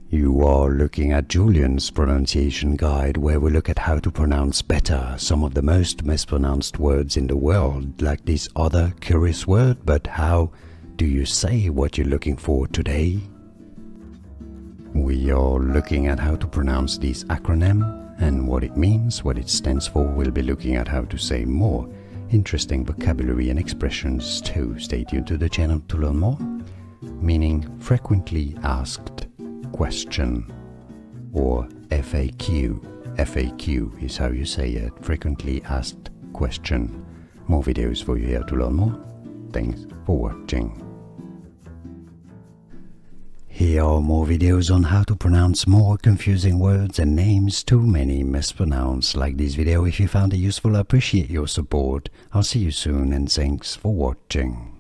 You are looking at Julian's pronunciation guide, where we look at how to pronounce better some of the most mispronounced words in the world, like this other curious word. But how do you say what you're looking for today? We are looking at how to pronounce this acronym and what it means, what it stands for. We'll be looking at how to say more interesting vocabulary and expressions too. Stay tuned to the channel to learn more. Meaning frequently asked question, or FAQ. FAQ is how you say it, frequently asked question. More videos for you here to learn more. Thanks for watching. Here are more videos on how to pronounce more confusing words and names too many mispronounced. Like this video if you found it useful. I appreciate your support. I'll see you soon and thanks for watching.